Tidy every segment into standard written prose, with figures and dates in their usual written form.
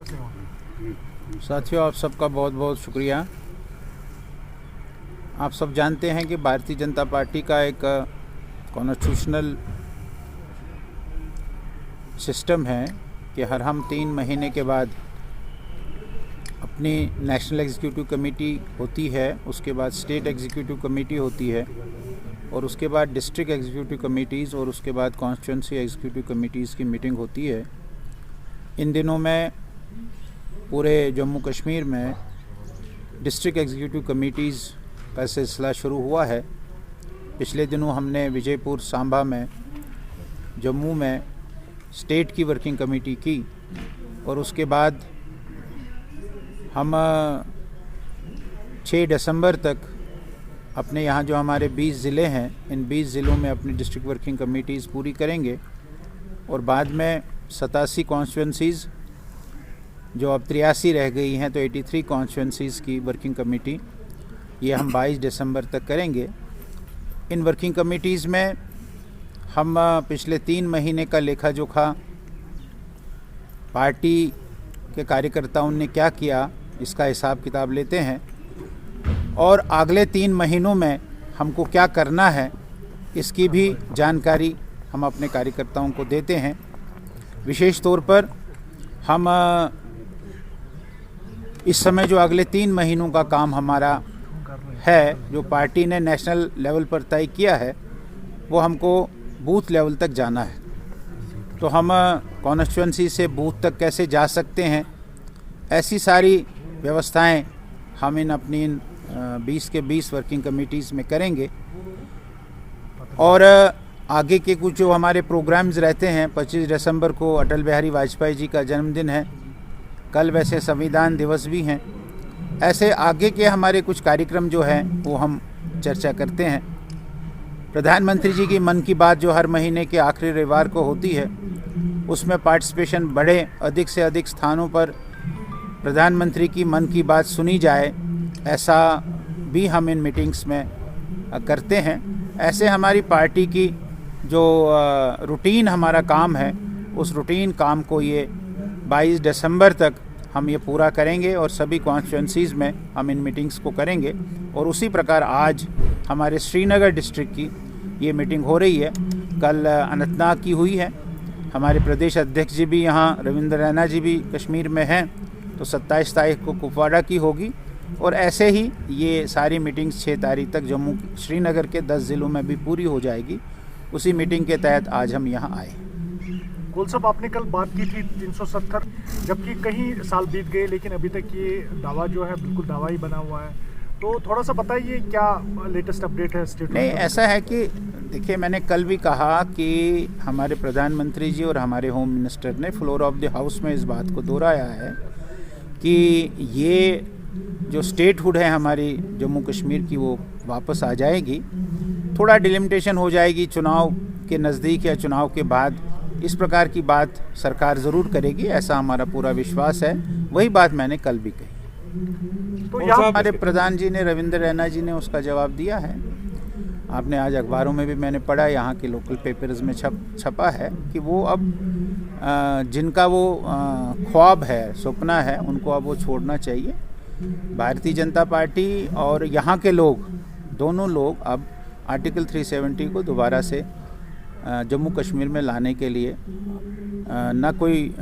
साथियों, आप सबका बहुत बहुत शुक्रिया। आप सब जानते हैं कि भारतीय जनता पार्टी का एक कॉन्स्टिट्यूशनल सिस्टम है कि हम 3 महीने के बाद अपनी नेशनल एग्जीक्यूटिव कमेटी होती है, उसके बाद स्टेट एग्जीक्यूटिव कमेटी होती है और उसके बाद डिस्ट्रिक्ट एग्जीक्यूटिव कमेटीज़ और उसके बाद कॉन्स्टिट्यूंसी एग्जीक्यूटिव कमेटीज़ की मीटिंग होती है। इन दिनों में पूरे जम्मू कश्मीर में डिस्ट्रिक्ट एग्जीक्यूटिव कमेटीज़ का सिलसिला शुरू हुआ है। पिछले दिनों हमने विजयपुर, सांबा में, जम्मू में स्टेट की वर्किंग कमेटी की और उसके बाद हम 6 दिसंबर तक अपने यहाँ जो हमारे 20 ज़िले हैं, इन 20 ज़िलों में अपनी डिस्ट्रिक्ट वर्किंग कमेटीज़ पूरी करेंगे और बाद में 87 कॉन्स्टिट्यूंसीज़ जो अब 83 रह गई हैं, तो 83 कॉन्स्टिट्यूंसीज़ की वर्किंग कमेटी ये हम 22 दिसंबर तक करेंगे। इन वर्किंग कमेटीज़ में हम पिछले 3 महीने का लेखा जोखा, पार्टी के कार्यकर्ताओं ने क्या किया, इसका हिसाब किताब लेते हैं और अगले 3 महीनों में हमको क्या करना है इसकी भी जानकारी हम अपने कार्यकर्ताओं को देते हैं। विशेष तौर पर हम इस समय जो अगले 3 महीनों का काम हमारा है, जो पार्टी ने नेशनल लेवल पर तय किया है, वो हमको बूथ लेवल तक जाना है। तो हम कॉन्स्टिट्यूंसी से बूथ तक कैसे जा सकते हैं, ऐसी सारी व्यवस्थाएं हम अपनी 20 के 20 वर्किंग कमेटीज़ में करेंगे। और आगे के कुछ जो हमारे प्रोग्राम्स रहते हैं, 25 दिसंबर को अटल बिहारी वाजपेयी जी का जन्मदिन है, कल वैसे संविधान दिवस भी हैं। ऐसे आगे के हमारे कुछ कार्यक्रम जो हैं वो हम चर्चा करते हैं। प्रधानमंत्री जी की मन की बात जो हर महीने के आखिरी रविवार को होती है, उसमें पार्टिसिपेशन बढ़े, अधिक से अधिक स्थानों पर प्रधानमंत्री की मन की बात सुनी जाए, ऐसा भी हम इन मीटिंग्स में करते हैं। ऐसे हमारी पार्टी की जो रूटीन हमारा काम है, उस रूटीन काम को ये 22 दिसंबर तक हम ये पूरा करेंगे और सभी कॉन्स्टिट्यूंसीज़ में हम इन मीटिंग्स को करेंगे। और उसी प्रकार आज हमारे श्रीनगर डिस्ट्रिक्ट की ये मीटिंग हो रही है। कल अनंतनाग की हुई है, हमारे प्रदेश अध्यक्ष जी भी यहाँ, रविंद्र रैना जी भी कश्मीर में हैं, तो 27 तारीख को कुपवाड़ा की होगी। और ऐसे ही ये सारी मीटिंग्स 6 तारीख तक जम्मू श्रीनगर के 10 ज़िलों में भी पूरी हो जाएगी। उसी मीटिंग के तहत आज हम यहाँ आए। गोल साहब, आपने कल बात की थी 370, जबकि कई साल बीत गए लेकिन अभी तक ये दावा जो है बिल्कुल दावा ही बना हुआ है। तो थोड़ा सा बताइए क्या लेटेस्ट अपडेट है स्टेट? नहीं, ऐसा है कि देखिए, मैंने कल भी कहा कि हमारे प्रधानमंत्री जी और हमारे होम मिनिस्टर ने फ्लोर ऑफ द हाउस में इस बात को दोहराया है कि ये जो स्टेटहुड है हमारी जम्मू कश्मीर की, वो वापस आ जाएगी। थोड़ा डिलिमिटेशन हो जाएगी चुनाव के नज़दीक या चुनाव के बाद, इस प्रकार की बात सरकार ज़रूर करेगी, ऐसा हमारा पूरा विश्वास है। वही बात मैंने कल भी कही। तो हमारे प्रधान जी ने, रविंद्र रैना जी ने उसका जवाब दिया है। आपने आज अखबारों में भी मैंने पढ़ा, यहाँ के लोकल पेपर्स में छपा है कि वो अब जिनका वो ख्वाब है, सपना है, उनको अब वो छोड़ना चाहिए। भारतीय जनता पार्टी और यहाँ के लोग, दोनों लोग अब आर्टिकल 370 को दोबारा से जम्मू कश्मीर में लाने के लिए ना कोई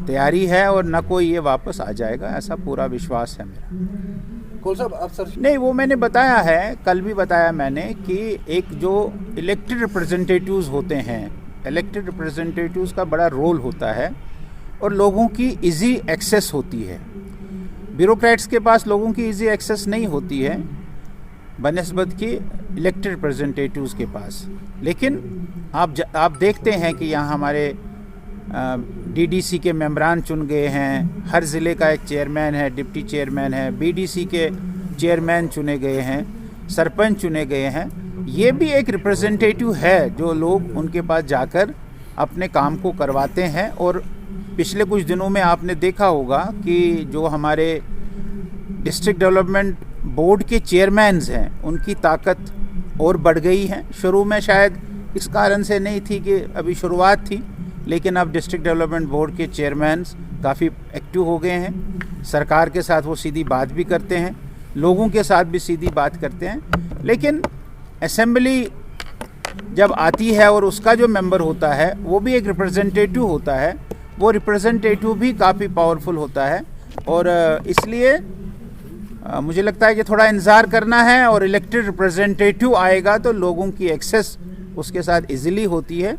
तैयारी है और ना कोई ये वापस आ जाएगा, ऐसा पूरा विश्वास है मेरा। कौन साहब आप सर? नहीं, वो मैंने बताया है, कल भी बताया मैंने कि एक जो इलेक्टेड रिप्रेजेंटेटिव्स होते हैं, इलेक्टेड रिप्रेजेंटेटिव्स का बड़ा रोल होता है और लोगों की इजी एक्सेस होती है। ब्यूरोक्रेट्स के पास लोगों की इजी एक्सेस नहीं होती है बनिस्बत की इलेक्टेड रिप्रेजेंटेटिव्स के पास। लेकिन आप देखते हैं कि यहाँ हमारे डीडीसी के मेंबरान चुन गए हैं, हर ज़िले का एक चेयरमैन है, डिप्टी चेयरमैन है, बीडीसी के चेयरमैन चुने गए हैं, सरपंच चुने गए हैं। ये भी एक रिप्रेजेंटेटिव है जो लोग उनके पास जाकर अपने काम को करवाते हैं। और पिछले कुछ दिनों में आपने देखा होगा कि जो हमारे डिस्ट्रिक्ट डेवलपमेंट बोर्ड के चेयरमैन्स हैं, उनकी ताकत और बढ़ गई है। शुरू में शायद इस कारण से नहीं थी कि अभी शुरुआत थी, लेकिन अब डिस्ट्रिक्ट डेवलपमेंट बोर्ड के चेयरमैन्स काफ़ी एक्टिव हो गए हैं। सरकार के साथ वो सीधी बात भी करते हैं, लोगों के साथ भी सीधी बात करते हैं। लेकिन असेंबली जब आती है और उसका जो मेंबर होता है वो भी एक रिप्रेजेंटेटिव होता है, वो रिप्रेजेंटेटिव भी काफ़ी पावरफुल होता है। और इसलिए मुझे लगता है कि थोड़ा इंतज़ार करना है, और इलेक्टेड रिप्रेजेंटेटिव आएगा तो लोगों की एक्सेस उसके साथ इजीली होती है।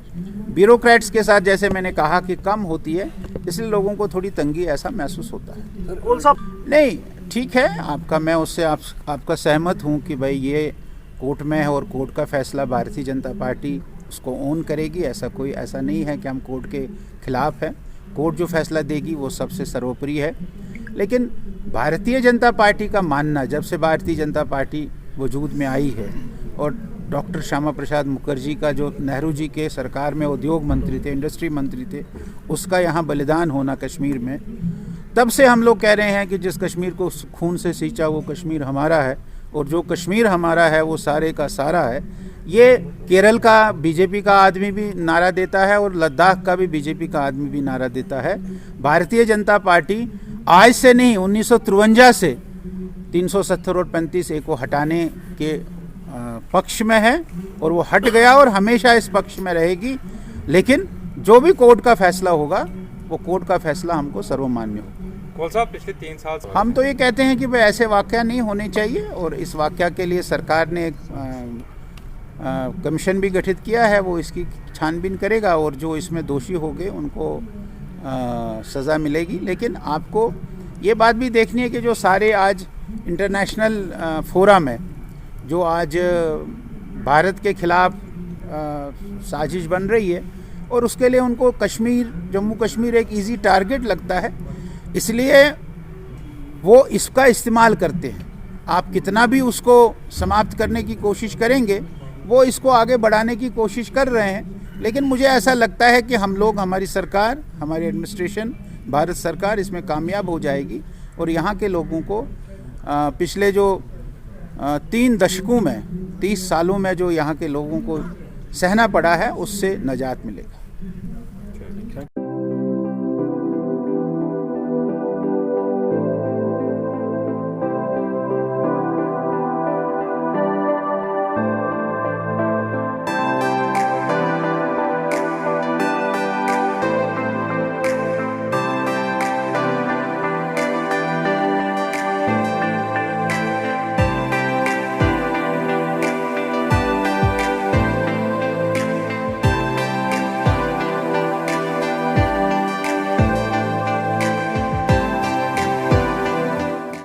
ब्यूरोक्रेट्स के साथ जैसे मैंने कहा कि कम होती है, इसलिए लोगों को थोड़ी तंगी ऐसा महसूस होता है। कौन साहब नहीं, ठीक है आपका, मैं उससे आपका सहमत हूँ कि भाई ये कोर्ट में है और कोर्ट का फैसला भारतीय जनता पार्टी उसको ओन करेगी। ऐसा नहीं है कि हम कोर्ट के खिलाफ हैं। कोर्ट जो फैसला देगी वो सबसे सर्वोपरि है। लेकिन भारतीय जनता पार्टी का मानना, जब से भारतीय जनता पार्टी वजूद में आई है और डॉक्टर श्यामा प्रसाद मुखर्जी का जो नेहरू जी के सरकार में उद्योग मंत्री थे, इंडस्ट्री मंत्री थे, उसका यहाँ बलिदान होना कश्मीर में, तब से हम लोग कह रहे हैं कि जिस कश्मीर को खून से सींचा वो कश्मीर हमारा है, और जो कश्मीर हमारा है वो सारे का सारा है। ये केरल का बीजेपी का आदमी भी नारा देता है और लद्दाख का भी बीजेपी का आदमी भी नारा देता है। भारतीय जनता पार्टी आज से नहीं, 1953 से 370 और 35A को हटाने के पक्ष में है, और वो हट गया और हमेशा इस पक्ष में रहेगी। लेकिन जो भी कोर्ट का फैसला होगा वो कोर्ट का फैसला हमको सर्वमान्य होगा। कौल साहब, पिछले 3 साल से हम तो ये कहते हैं कि भाई ऐसे वाक़या नहीं होने चाहिए, और इस वाक़या के लिए सरकार ने एक कमीशन भी गठित किया है, वो इसकी छानबीन करेगा और जो इसमें दोषी होंगे उनको सज़ा मिलेगी। लेकिन आपको ये बात भी देखनी है कि जो सारे आज इंटरनेशनल फोरम है, जो आज भारत के खिलाफ साजिश बन रही है, और उसके लिए उनको जम्मू कश्मीर एक इजी टारगेट लगता है, इसलिए वो इसका इस्तेमाल करते हैं। आप कितना भी उसको समाप्त करने की कोशिश करेंगे, वो इसको आगे बढ़ाने की कोशिश कर रहे हैं। लेकिन मुझे ऐसा लगता है कि हम लोग, हमारी सरकार, हमारी एडमिनिस्ट्रेशन, भारत सरकार इसमें कामयाब हो जाएगी, और यहाँ के लोगों को पिछले जो 3 दशकों में, 30 सालों में जो यहाँ के लोगों को सहना पड़ा है, उससे निजात मिलेगा।